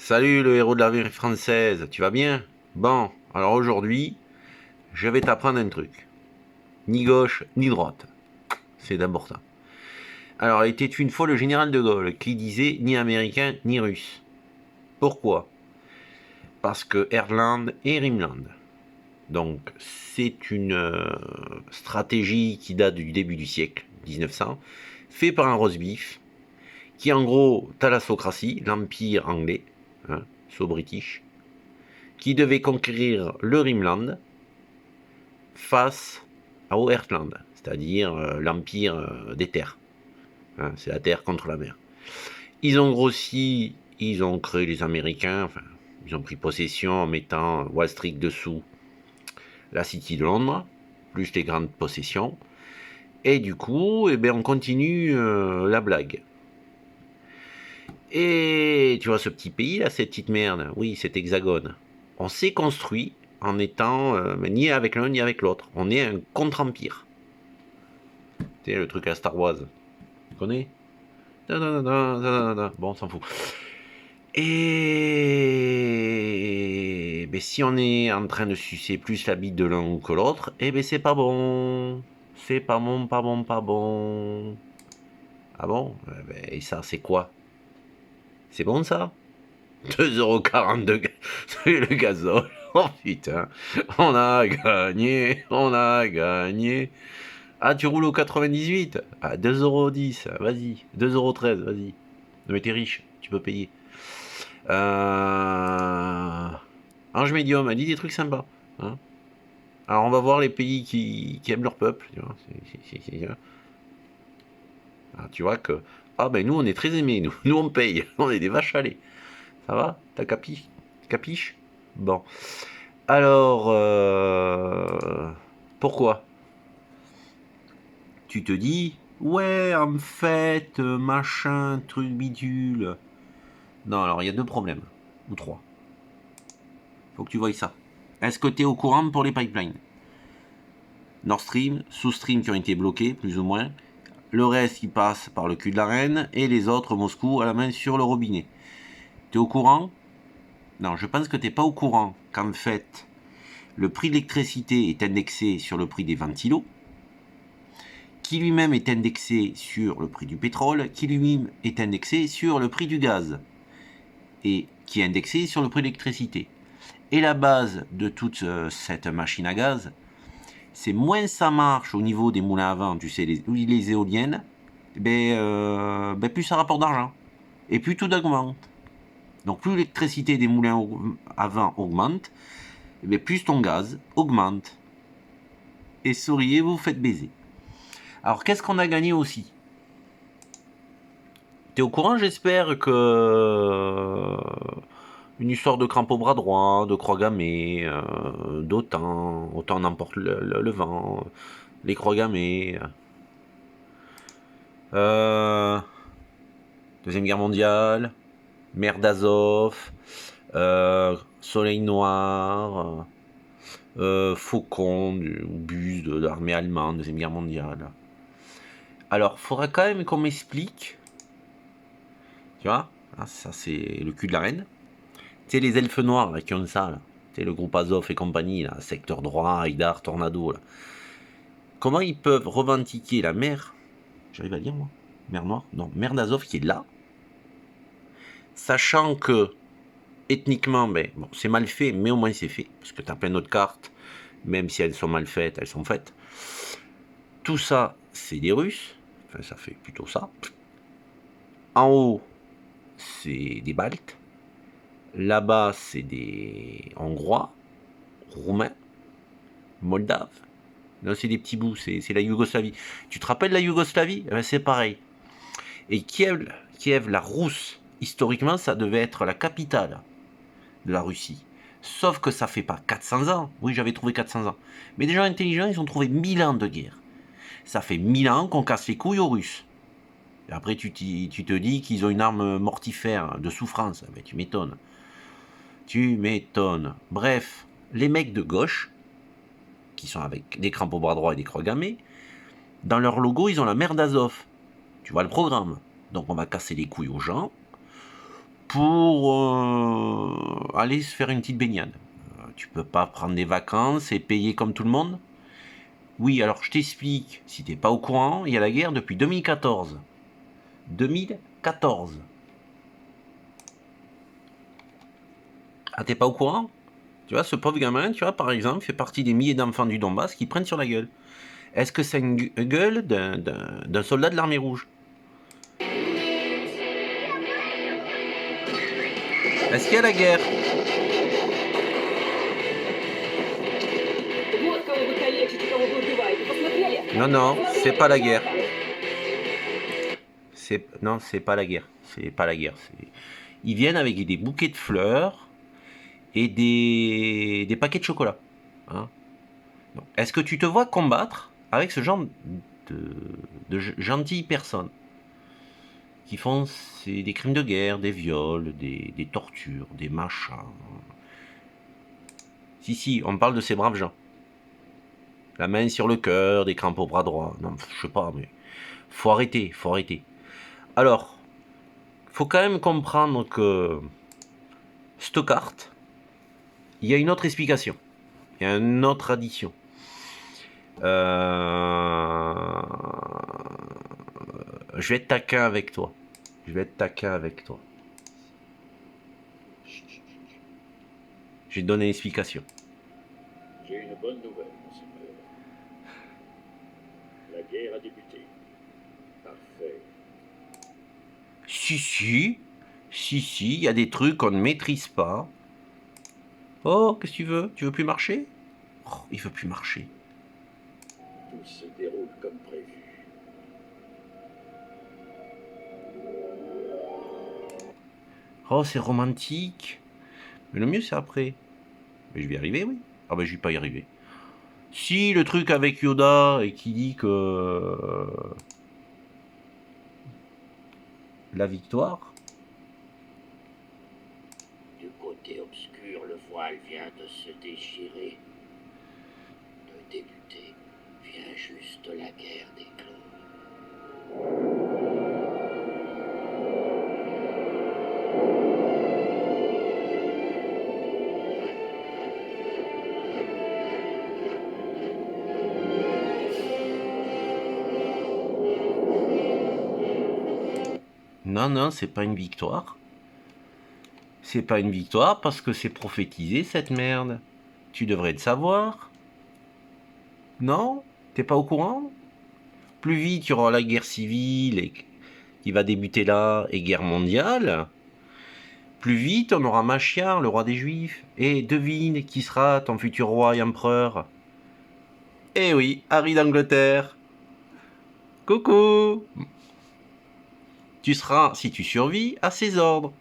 Salut le héros de la vie française, tu vas bien? Bon, alors aujourd'hui, je vais t'apprendre un truc. Ni gauche, ni droite. C'est important. Alors, il était une fois le général de Gaulle qui disait ni américain, ni russe. Pourquoi? Parce que Erland et Rimland. Donc, c'est une stratégie qui date du début du siècle, 1900, fait par un rosbif, qui en gros, thalassocratie, l'empire anglais, hein, so british, qui devait conquérir le Rimland face au Heartland, c'est-à-dire l'empire des terres. Hein, c'est la terre contre la mer. Ils ont grossi, ils ont créé les Américains, enfin, ils ont pris possession en mettant Wall Street dessous la City de Londres, plus les grandes possessions. Et du coup, eh ben, on continue la blague. Et tu vois ce petit pays là, cette petite merde, oui, cet hexagone, on s'est construit en étant ni avec l'un ni avec l'autre. On est un contre-empire. Tu sais, le truc à Star Wars. Tu connais? Bon, on s'en fout. Et ben, si on est en train de sucer plus la bite de l'un que l'autre, eh ben c'est pas bon. C'est pas bon, pas bon, pas bon. Ah bon? Et ça, c'est quoi? C'est bon ça? 2,40 € de le gazole. Oh putain, on a gagné, on a gagné. Ah, tu roules au 98? Ah, 2,10 €, vas-y. 2,13 €, vas-y. Non mais t'es riche, tu peux payer. Ange Médium, elle dit des trucs sympas. Hein. Alors on va voir les pays qui aiment leur peuple. Tu vois, ah, tu vois que... Ah ben nous on est très aimés, nous. Nous on paye, on est des vaches à lait. Ça va? T'as capiche? Capiche? Bon. Alors, pourquoi? Tu te dis, ouais, en fait, machin, truc bidule. Non, alors il y a deux problèmes, ou trois. Faut que tu voies ça. Est-ce que tu es au courant pour les pipelines? Nord Stream, South Stream qui ont été bloqués, plus ou moins. Le reste qui passe par le cul de la reine, et les autres, Moscou, à la main sur le robinet. Tu es au courant? Non, je pense que tu n'es pas au courant qu'en fait, le prix de l'électricité est indexé sur le prix des ventilos, qui lui-même est indexé sur le prix du pétrole, qui lui-même est indexé sur le prix du gaz, et qui est indexé sur le prix de l'électricité. Et la base de toute cette machine à gaz, c'est moins ça marche au niveau des moulins à vent, tu sais, les éoliennes, plus ça rapporte d'argent, et plus tout augmente. Donc plus l'électricité des moulins à vent augmente, plus ton gaz augmente. Et souriez, vous vous faites baiser. Alors qu'est-ce qu'on a gagné aussi? T'es au courant, j'espère, que une histoire de crampe au bras droit, de croix gammée, d'autant, autant n'emporte le vent, les croix gammées. Deuxième Guerre mondiale, mer d'Azov, soleil noir, faucon, bus de l'armée allemande, Deuxième Guerre mondiale. Alors, faudra quand même qu'on m'explique, tu vois, hein, ça c'est le cul de la reine. Tu sais, les elfes noirs là, qui ont ça, là. Tu sais, le groupe Azov et compagnie, là, secteur droit, Haïdar, Tornado, là. Comment ils peuvent revendiquer la mer, j'arrive à dire moi, mer Noire, non, mer d'Azov qui est là, sachant que ethniquement, bon, c'est mal fait, mais au moins c'est fait, parce que tu as plein d'autres cartes, même si elles sont mal faites, elles sont faites. Tout ça, c'est des Russes, enfin ça fait plutôt ça. En haut, c'est des Baltes. Là-bas, c'est des Hongrois, Roumains, Moldaves. Là, c'est des petits bouts, c'est la Yougoslavie. Tu te rappelles la Yougoslavie? C'est pareil. Et Kiev, la Rousse, historiquement, ça devait être la capitale de la Russie. Sauf que ça fait pas 400 ans. Oui, j'avais trouvé 400 ans. Mais des gens intelligents, ils ont trouvé 1000 ans de guerre. Ça fait 1000 ans qu'on casse les couilles aux Russes. Et après, tu te dis qu'ils ont une arme mortifère de souffrance. Ben, tu m'étonnes. Tu m'étonnes. Bref, les mecs de gauche, qui sont avec des crampes au bras droit et des croix gammées, dans leur logo, ils ont la mer d'Azov. Tu vois le programme. Donc on va casser les couilles aux gens pour aller se faire une petite baignade. Tu peux pas prendre des vacances et payer comme tout le monde. Oui, alors je t'explique, si t'es pas au courant, il y a la guerre depuis 2014. 2014. Ah, t'es pas au courant? Tu vois, ce pauvre gamin, tu vois, par exemple, fait partie des milliers d'enfants du Donbass qui prennent sur la gueule. Est-ce que c'est une gueule d'un soldat de l'armée rouge? Est-ce qu'il y a la guerre? Non, non, c'est pas la guerre. Non, c'est pas la guerre. C'est pas la guerre. Ils viennent avec des bouquets de fleurs et des paquets de chocolat. Hein. Est-ce que tu te vois combattre avec ce genre de gentilles personnes qui font des crimes de guerre, des viols, des tortures, des machins? Si, on parle de ces braves gens. La main sur le cœur, des crampes au bras droit. Non, je sais pas, mais faut arrêter, faut arrêter. Alors, faut quand même comprendre que cette carte, il y a une autre explication. Il y a une autre addition. Je vais être taquin avec toi. Je vais te donner une explication. J'ai une bonne nouvelle, monseigneur. La guerre a débuté. Parfait. Si, il y a des trucs qu'on ne maîtrise pas. Oh, qu'est-ce que tu veux? Tu veux plus marcher? Oh, il veut plus marcher. Tout se déroule comme prévu. Oh, c'est romantique. Mais le mieux, c'est après. Mais je vais y arriver, oui. Ah ben, je vais pas y arriver. Si, le truc avec Yoda et qui dit que la victoire... Du côté obscur, le voile vient de se déchirer. De débuter, vient juste la guerre d'éclore. Non, c'est pas une victoire. C'est pas une victoire parce que c'est prophétisé, cette merde. Tu devrais le savoir. Non? T'es pas au courant? Plus vite il y aura la guerre civile qui va débuter là et guerre mondiale, plus vite on aura Machiar, le roi des Juifs. Et devine qui sera ton futur roi et empereur? Eh oui, Harry d'Angleterre. Coucou! Tu seras, si tu survis, à ses ordres.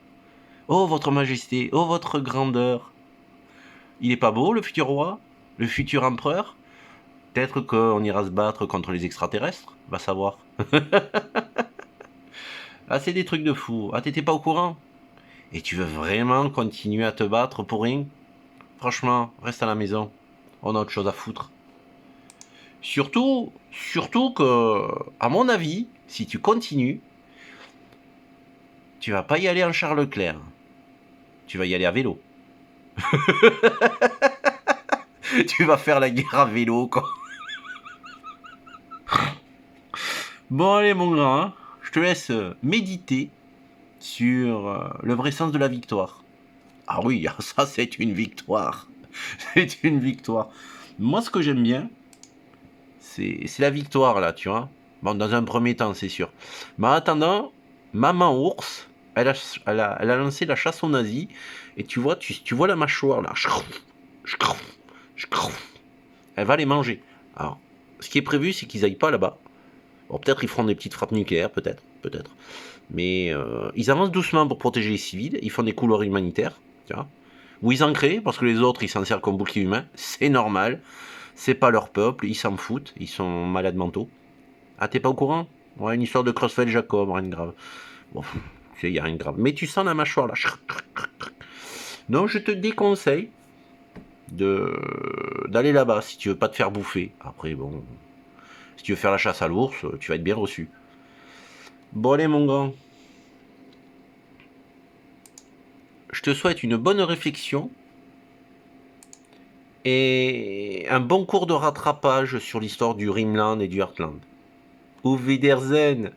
Oh, votre majesté, oh, votre grandeur. Il est pas beau, le futur roi? Le futur empereur? Peut-être qu'on ira se battre contre les extraterrestres? Va savoir. Ah, c'est des trucs de fou. Ah, t'étais pas au courant? Et tu veux vraiment continuer à te battre pour rien? Franchement, reste à la maison. On a autre chose à foutre. Surtout que, à mon avis, si tu continues, tu vas pas y aller en Charles Leclerc. Tu vas y aller à vélo. Tu vas faire la guerre à vélo, quoi. Bon, allez, mon grand, hein, je te laisse méditer sur le vrai sens de la victoire. Ah oui, ça, c'est une victoire. C'est une victoire. Moi, ce que j'aime bien, c'est la victoire, là, tu vois. Bon, dans un premier temps, c'est sûr. Mais en attendant, Maman Ours, elle a lancé la chasse aux nazis. Et tu vois, tu vois la mâchoire, là. Elle va les manger. Alors, ce qui est prévu, c'est qu'ils aillent pas là-bas. Bon, peut-être ils feront des petites frappes nucléaires, peut-être. Mais ils avancent doucement pour protéger les civils. Ils font des couloirs humanitaires, tu vois. Ou ils en créent, parce que les autres, ils s'en servent comme bouclier humain. C'est normal. C'est pas leur peuple, ils s'en foutent. Ils sont malades mentaux. Ah, t'es pas au courant? Ouais, une histoire de Crossfell Jacob, rien de grave. Bon, tu sais, y a rien de grave. Mais tu sens la mâchoire, là. Donc, je te déconseille d'aller là-bas si tu veux pas te faire bouffer. Après, bon, si tu veux faire la chasse à l'ours, tu vas être bien reçu. Bon, allez, mon grand. je te souhaite une bonne réflexion et un bon cours de rattrapage sur l'histoire du Rimland et du Heartland. Auf Wiedersehen!